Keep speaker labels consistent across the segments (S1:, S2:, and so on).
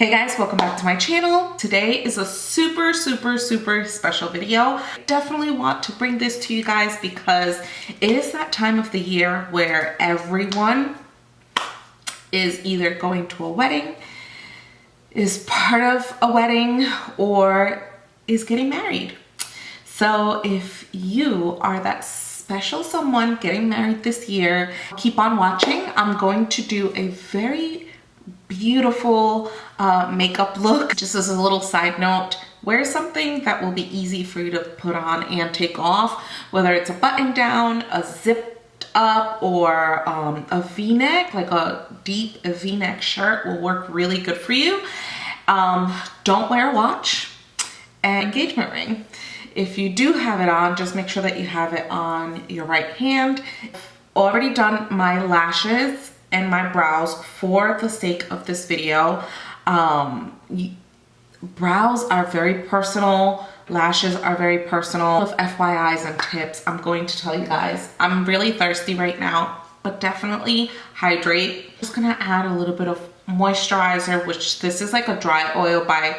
S1: Hey guys, welcome back to my channel. Today is a super special video. I definitely want to bring this to you guys because it is that time of the year where everyone is either going to a wedding, is part of a wedding, or is getting married. So if you are that special someone getting married this year, keep on watching. I'm going to do a very beautiful makeup look. Just as a little side note, wear something that will be easy for you to put on and take off, whether it's a button down, a zipped up, or a v-neck, like a deep v-neck shirt will work really good for you. Don't wear a watch and engagement ring. If you do have it on, just make sure that you have it on your right hand. I've already done my lashes and my brows for the sake of this video. Brows are very personal, lashes are very personal. With FYIs and tips, I'm going to tell you guys, I'm really thirsty right now, but definitely hydrate. Just gonna add a little bit of moisturizer, which this is like a dry oil by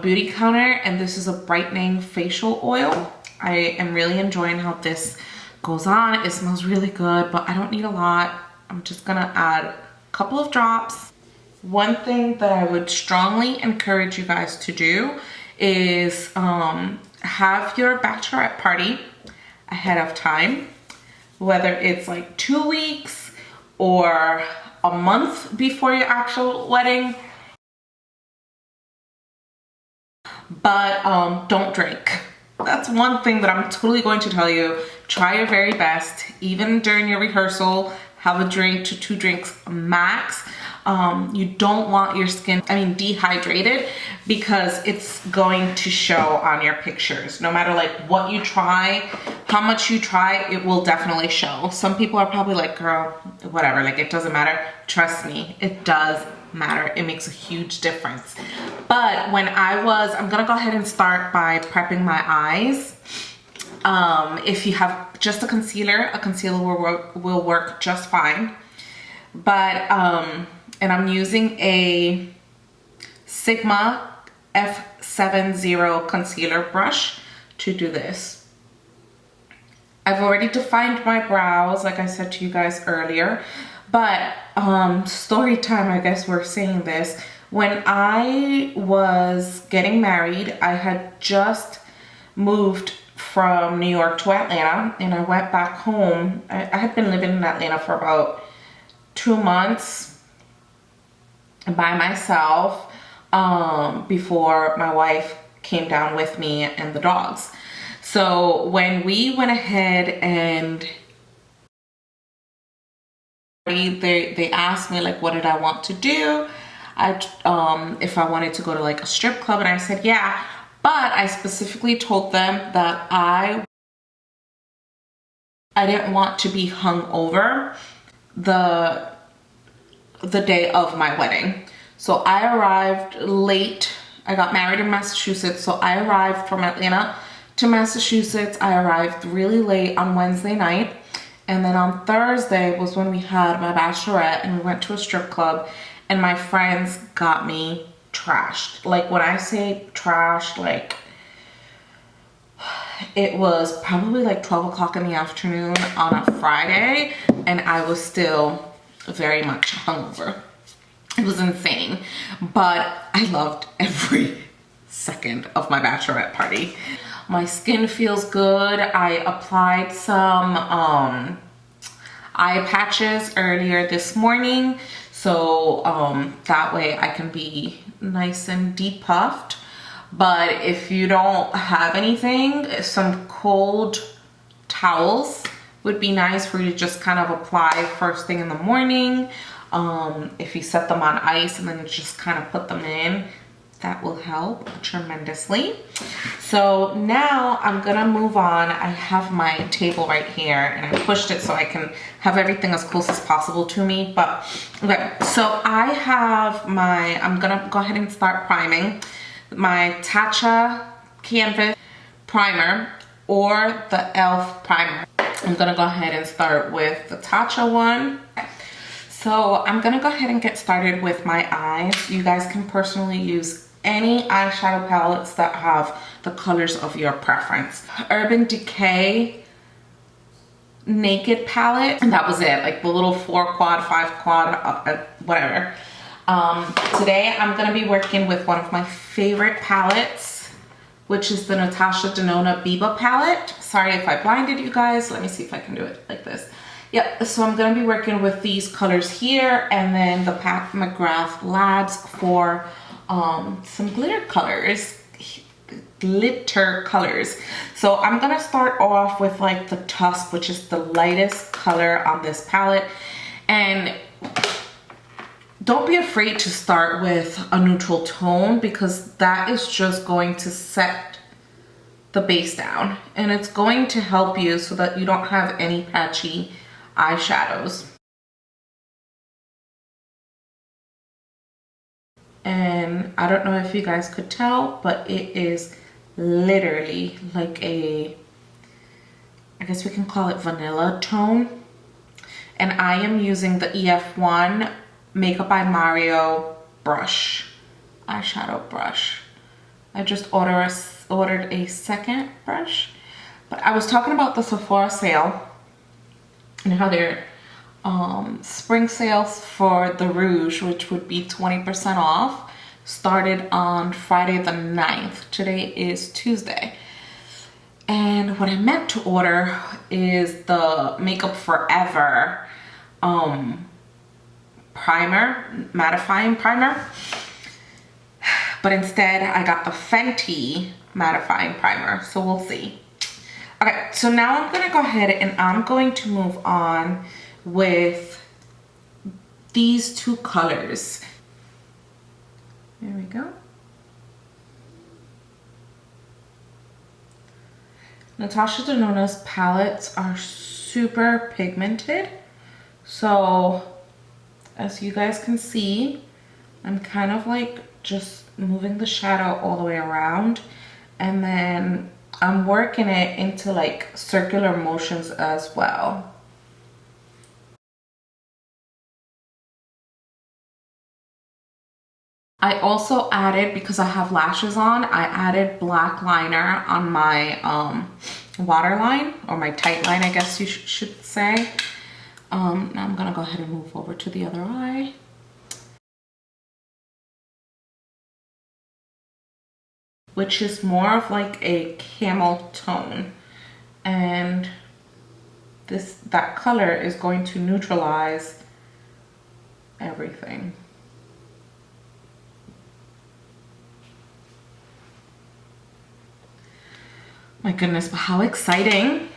S1: Beauty Counter, and this is a brightening facial oil. I am really enjoying how this goes on. It smells really good, but I don't need a lot. I'm just gonna add a couple of drops. One thing that I would strongly encourage you guys to do is have your bachelorette party ahead of time, whether it's like 2 weeks or a month before your actual wedding. But don't drink. That's one thing that I'm totally going to tell you. Try your very best, even during your rehearsal. Have a drink to 2 drinks max. You don't want your skin, dehydrated, because it's going to show on your pictures. No matter like what you try, how much you try, it will definitely show. Some people are probably like, girl, whatever, like it doesn't matter. Trust me, it does matter. It makes a huge difference. But when I'm gonna go ahead and start by prepping my eyes. If you have just a concealer will work just fine. But and I'm using a Sigma F70 concealer brush to do this. I've already defined my brows, like I said to you guys earlier. But story time, I guess we're saying this. When I was getting married, I had just moved from New York to Atlanta, and I went back home. I had been living in Atlanta for about 2 months by myself before my wife came down with me and the dogs. So when we went ahead and they asked me like what did I want to do, if I wanted to go to like a strip club, and I said yeah. But I specifically told them that I didn't want to be hungover the day of my wedding. So I arrived late. I got married in Massachusetts. So I arrived from Atlanta to Massachusetts. I arrived really late on Wednesday night. And then on Thursday was when we had my bachelorette, and we went to a strip club, and my friends got me trashed. Like when I say trashed, like it was probably like 12 o'clock in the afternoon on a Friday, and I was still very much hungover. It was insane, but I loved every second of my bachelorette party. My skin feels good. I applied some eye patches earlier this morning, so that way I can be nice and depuffed. But if you don't have anything, some cold towels would be nice for you to just kind of apply first thing in the morning. If you set them on ice and then you just kind of put them in, that will help tremendously. So now I'm gonna move on. I have my table right here, and I pushed it so I can have everything as close as possible to me. But okay, so I have I'm gonna go ahead and start priming my Tatcha Canvas primer or the e.l.f. primer. I'm gonna go ahead and start with the Tatcha one. So I'm gonna go ahead and get started with my eyes. You guys can personally use any eyeshadow palettes that have the colors of your preference. Urban Decay Naked palette, and that was it, like the little 4 quad, 5 quad, whatever. Today I'm gonna be working with one of my favorite palettes, which is the Natasha Denona Biba palette. Sorry if I blinded you guys. Let me see if I can do it like this. Yep, so I'm gonna be working with these colors here, and then the Pat McGrath Labs for some glitter colors. So I'm gonna start off with like the Tusk, which is the lightest color on this palette. And don't be afraid to start with a neutral tone, because that is just going to set the base down, and it's going to help you so that you don't have any patchy eyeshadows. And I don't know if you guys could tell, but it is literally like a, I guess we can call it vanilla tone. And I am using the EF1 Makeup by Mario brush, eyeshadow brush. I just ordered a second brush, but I was talking about the Sephora sale and how their spring sales for the rouge, which would be 20% off, started on Friday the 9th. Today is Tuesday. And what I meant to order is the Makeup Forever primer, mattifying primer. But instead I got the Fenty mattifying primer, so we'll see. Okay, so now I'm gonna go ahead and I'm going to move on with these two colors. There we go. Natasha Denona's palettes are super pigmented. So as you guys can see, I'm kind of like just moving the shadow all the way around, and then I'm working it into like circular motions as well. I also added, because I have lashes on, I added black liner on my waterline, or my tight line, I guess you should say. Now I'm gonna go ahead and move over to the other eye. Which is more of like a camel tone, and that color is going to neutralize everything. My goodness, but how exciting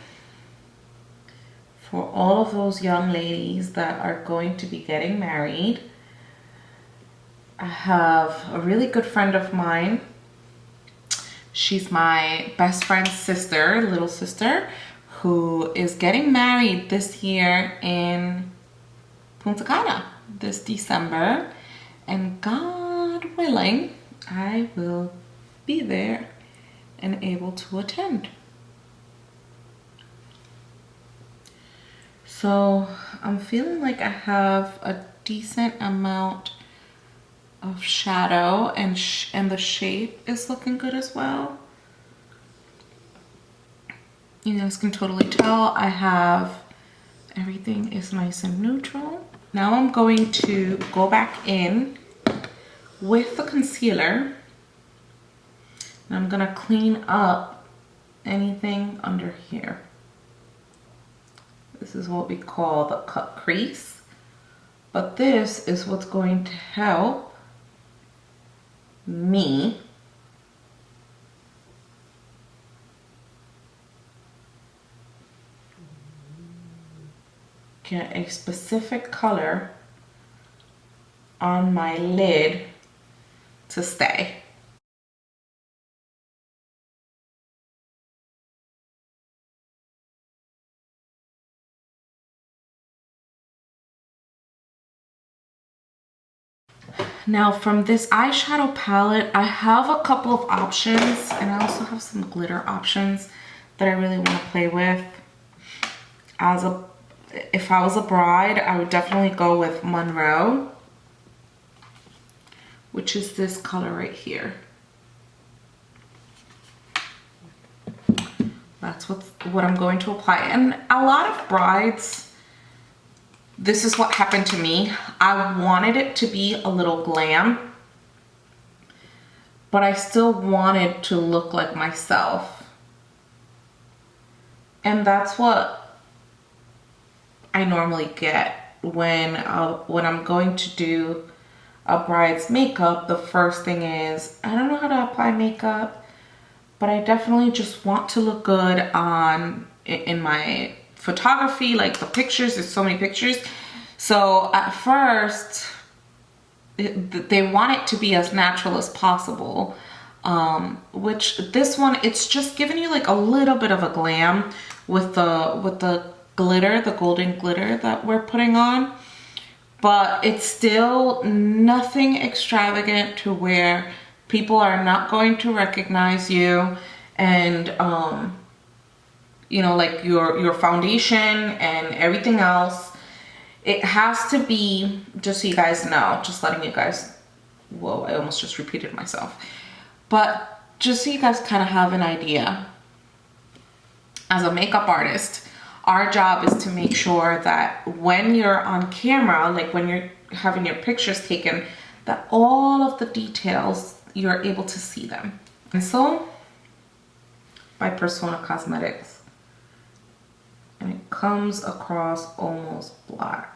S1: for all of those young ladies that are going to be getting married. I have a really good friend of mine. She's my best friend's sister, little sister, who is getting married this year in Punta Cana this December. And God willing, I will be there and able to attend. So I'm feeling like I have a decent amount of shadow, and the shape is looking good as well. You guys can totally tell I have everything is nice and neutral. Now I'm going to go back in with the concealer, and I'm gonna clean up anything under here. This is what we call the cut crease, but this is what's going to help me get a specific color on my lid to stay. Now from this eyeshadow palette, I have a couple of options, and I also have some glitter options that I really want to play with as if I was a bride, I would definitely go with Monroe, which is this color right here. That's what I'm going to apply. And a lot of brides, this is what happened to me. I wanted it to be a little glam, but I still wanted to look like myself. And that's what I normally get when I'm going to do a bride's makeup. The first thing is, I don't know how to apply makeup, but I definitely just want to look good in my photography, like the pictures. There's so many pictures. So at first, they want it to be as natural as possible. Which this one, it's just giving you like a little bit of a glam with the glitter, the golden glitter that we're putting on. But it's still nothing extravagant to where people are not going to recognize you. And you know, like your foundation and everything else, it has to be, just so you guys know, just letting you guys, whoa, I almost just repeated myself. But just so you guys kind of have an idea, as a makeup artist, our job is to make sure that when you're on camera, like when you're having your pictures taken, that all of the details, you're able to see them. And so, by Persona Cosmetics. And it comes across almost black.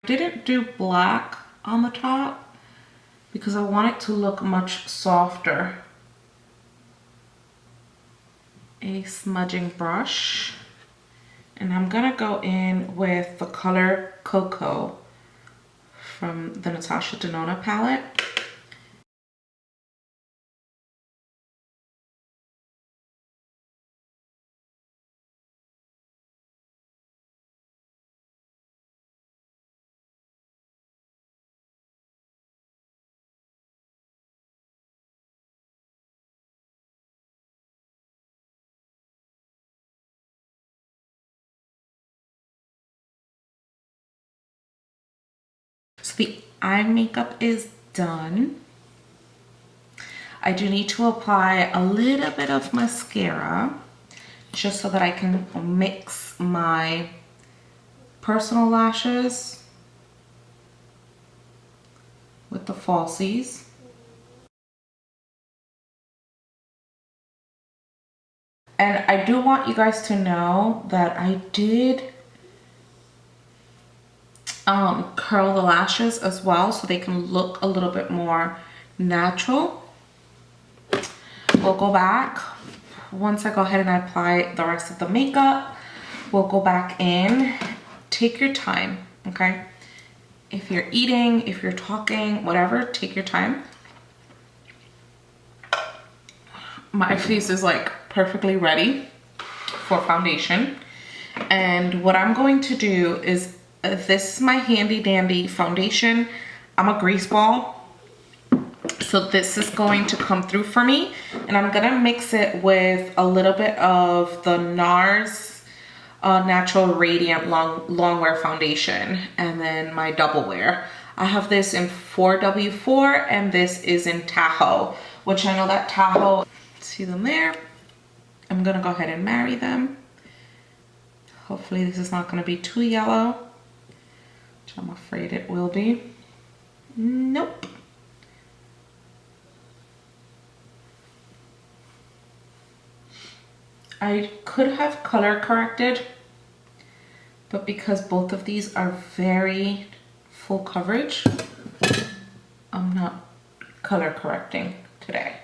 S1: Didn't do black on the top because I want it to look much softer. A smudging brush, and I'm gonna go in with the color Cocoa from the Natasha Denona palette. So the eye makeup is done. I do need to apply a little bit of mascara just so that I can mix my personal lashes with the falsies. And I do want you guys to know that I did curl the lashes as well so they can look a little bit more natural. We'll go back. Once I go ahead and I apply the rest of the makeup, we'll go back in. Take your time, okay? If you're eating, if you're talking, whatever, take your time. My face is like perfectly ready for foundation. And what I'm going to do is, this is my handy dandy foundation. I'm a grease ball. So this is going to come through for me, and I'm gonna mix it with a little bit of the NARS Natural Radiant Longwear Foundation, and then my double wear. I have this in 4W4 and this is in Tahoe, which I know that Tahoe, see them there. I'm gonna go ahead and marry them. Hopefully this is not gonna be too yellow, which I'm afraid it will be. Nope. I could have color corrected, but because both of these are very full coverage, I'm not color correcting today.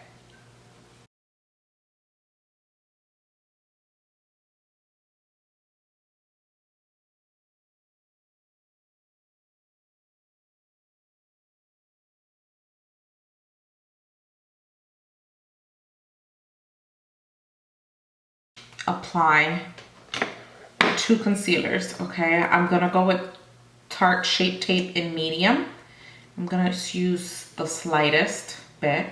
S1: apply two concealers, okay? I'm gonna go with Tarte Shape Tape in medium. I'm gonna just use the slightest bit.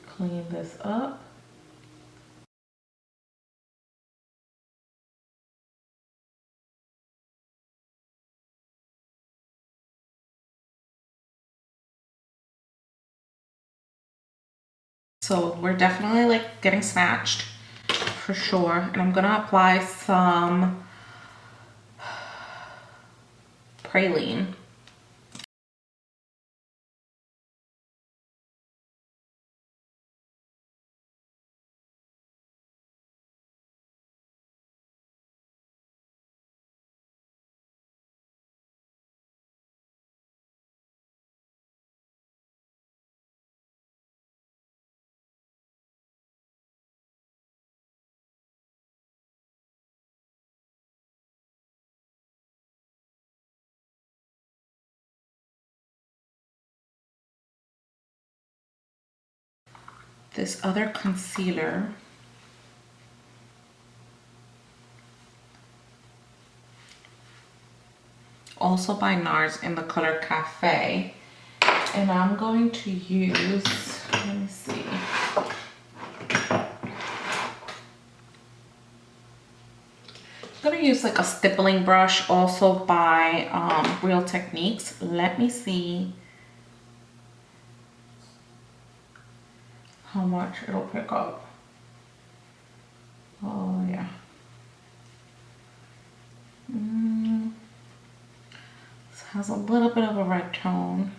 S1: Clean this up. So we're definitely like getting snatched for sure. And I'm gonna apply some praline. This other concealer, also by NARS in the color Cafe. And I'm going to use, let me see. I'm gonna use like a stippling brush, also by Real Techniques. Let me see how much it'll pick up. Oh yeah. This has a little bit of a red tone.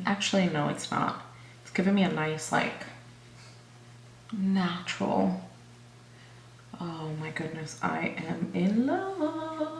S1: Actually, no, it's not. It's giving me a nice, like, natural. Oh my goodness, I am in love.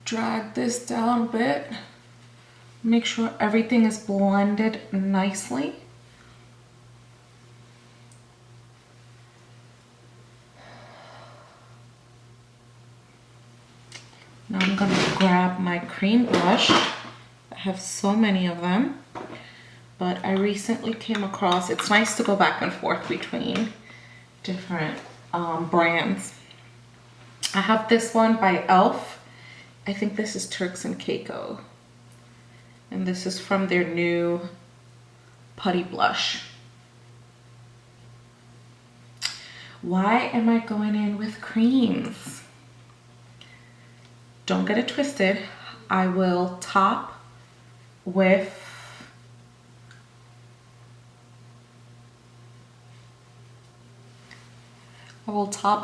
S1: Drag this down a bit. Make sure everything is blended nicely. Now I'm gonna grab my cream brush. I have so many of them, but I recently came across, it's nice to go back and forth between different brands. I have this one by e.l.f. I think this is Turks and Caicos. And this is from their new Putty Blush. Why am I going in with creams? Don't get it twisted. I will top with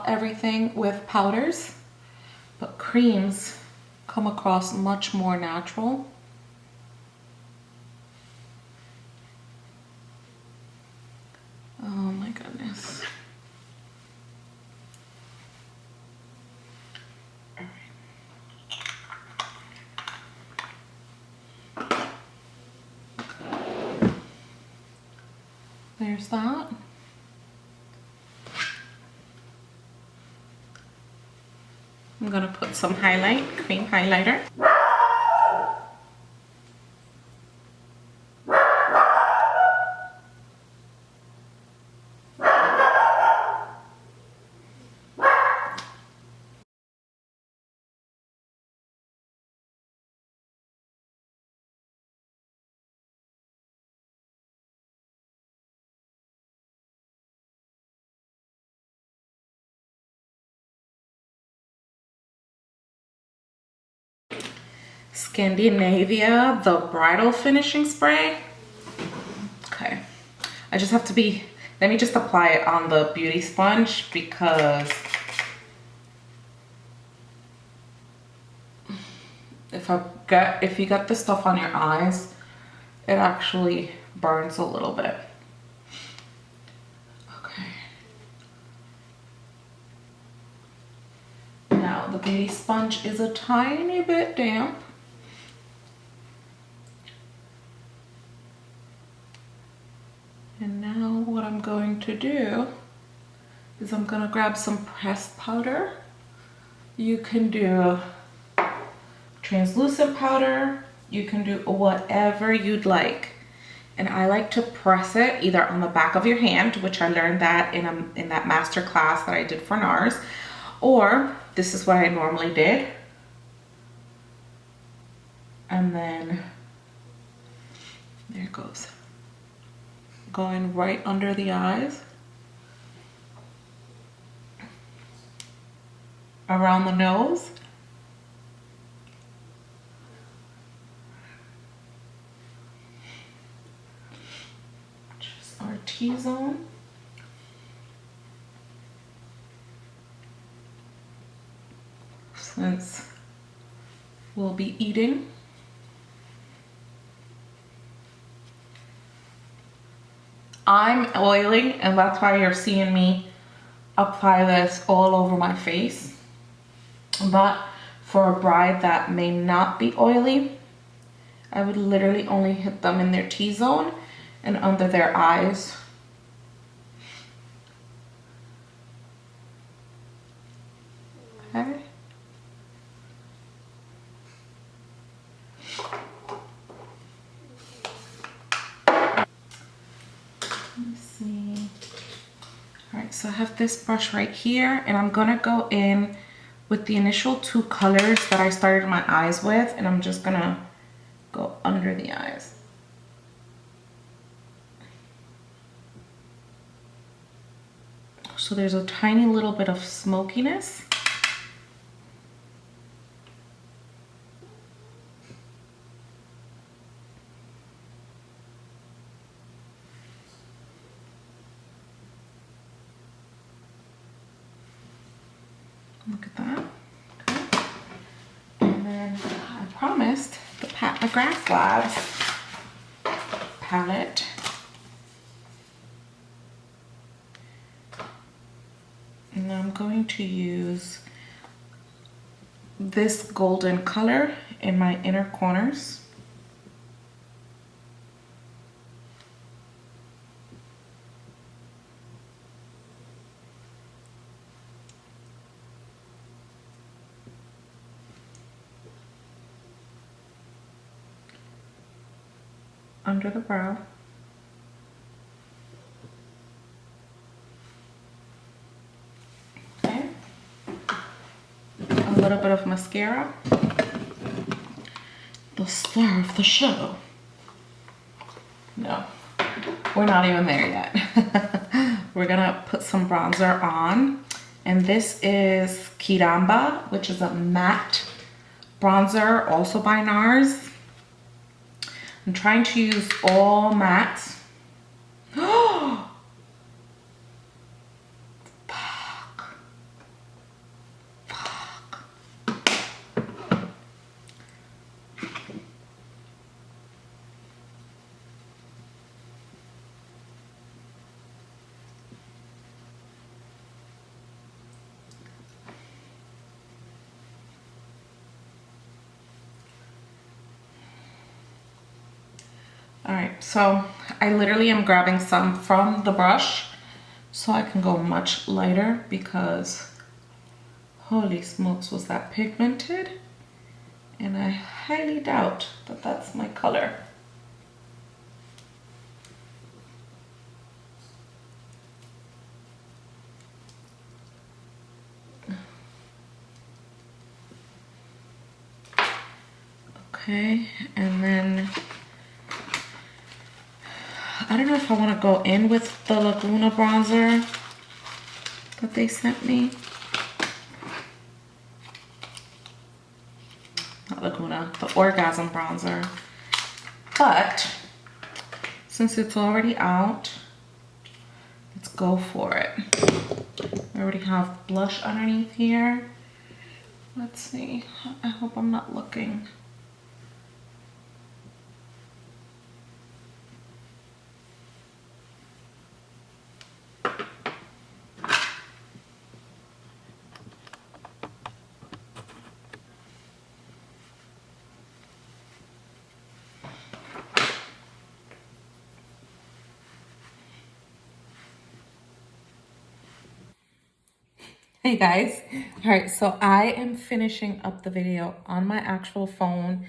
S1: everything with powders, but creams come across much more natural. Oh my goodness. There's that. I'm gonna put some highlight, cream highlighter. Scandinavia, the bridal finishing spray. Okay, I just have to be, let me just apply it on the beauty sponge because if you get this stuff on your eyes, it actually burns a little bit. Okay. Now the beauty sponge is a tiny bit damp. And now what I'm going to do is I'm gonna grab some pressed powder. You can do translucent powder, you can do whatever you'd like. And I like to press it either on the back of your hand, which I learned that in that master class that I did for NARS, or this is what I normally did. And then there it goes. Going right under the eyes, around the nose, just our T-zone, since we'll be eating. I'm oily, and that's why you're seeing me apply this all over my face. But for a bride that may not be oily, I would literally only hit them in their T-zone and under their eyes. Okay. Alright, so I have this brush right here, and I'm gonna go in with the initial two colors that I started my eyes with, and I'm just gonna go under the eyes. So there's a tiny little bit of smokiness. Look at that. Okay. And then I promised the Pat McGrath Labs palette. And I'm going to use this golden color in my inner corners. Under the brow. Okay. A little bit of mascara. The star of the show. No, we're not even there yet. We're gonna put some bronzer on. And this is Kiramba, which is a matte bronzer, also by NARS. I'm trying to use all mattes. Fuck. Fuck. All right, so I literally am grabbing some from the brush so I can go much lighter, because holy smokes, was that pigmented? And I highly doubt that that's my color. Okay, and then I don't know if I want to go in with the Laguna bronzer that they sent me. not Laguna, the Orgasm Bronzer. But since it's already out, let's go for it. I already have blush underneath here. Let's see. I hope I'm not looking. Hey guys, all right, so I am finishing up the video on my actual phone.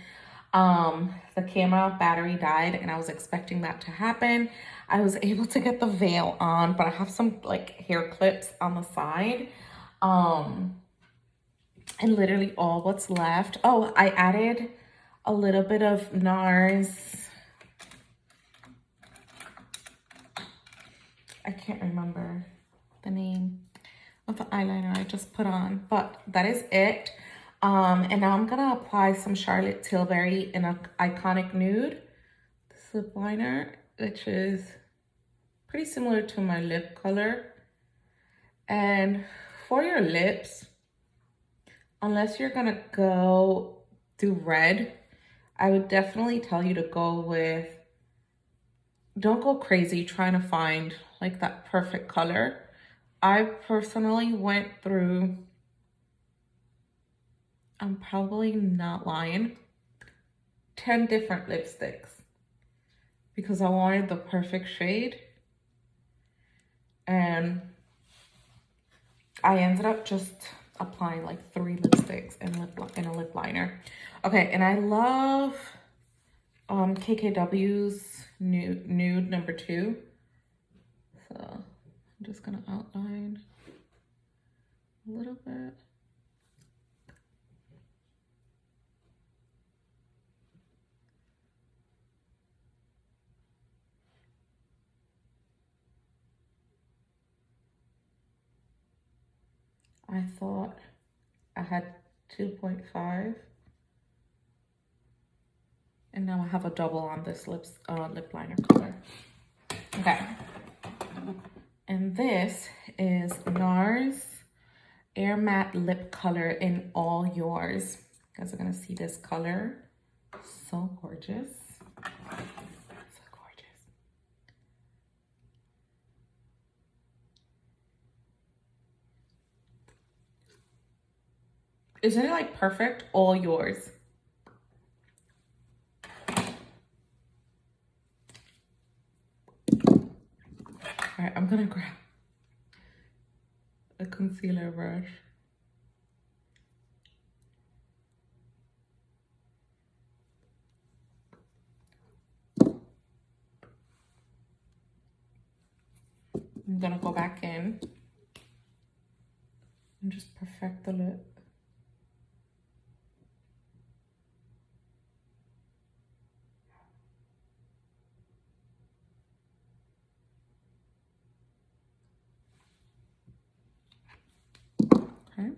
S1: The camera battery died and I was expecting that to happen. I was able to get the veil on, but I have some like hair clips on the side. And literally all what's left. Oh, I added a little bit of NARS. I can't remember the name of the eyeliner I just put on, but that is it. And now I'm gonna apply some Charlotte Tilbury in an Iconic Nude, this lip liner, which is pretty similar to my lip color. And for your lips, unless you're gonna go do red, I would definitely tell you to go with, don't go crazy trying to find like that perfect color. I personally went through, I'm probably not lying, 10 different lipsticks because I wanted the perfect shade. And I ended up just applying like 3 lipsticks and a lip liner. Okay, and I love KKW's nude number 2. So I'm just gonna outline a little bit. I thought I had 2.5 and now I have a double on this lip liner color. Okay, and this is NARS Air Matte Lip Color in All Yours. You guys are gonna see this color. So gorgeous. So gorgeous. Isn't it like perfect? All yours. All right, I'm gonna grab a concealer brush. I'm gonna go back in and just perfect the lip. Okay.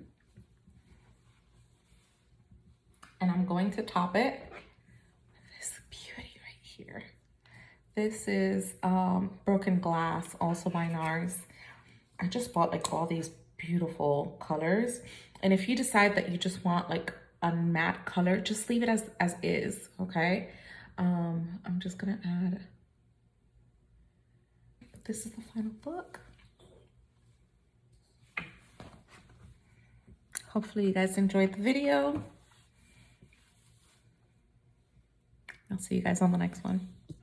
S1: And I'm going to top it with this beauty right here. This is Broken Glass, also by NARS. I just bought like all these beautiful colors. And if you decide that you just want like a matte color, just leave it as is, okay? I'm just gonna add, this is the final look. Hopefully you guys enjoyed the video. I'll see you guys on the next one.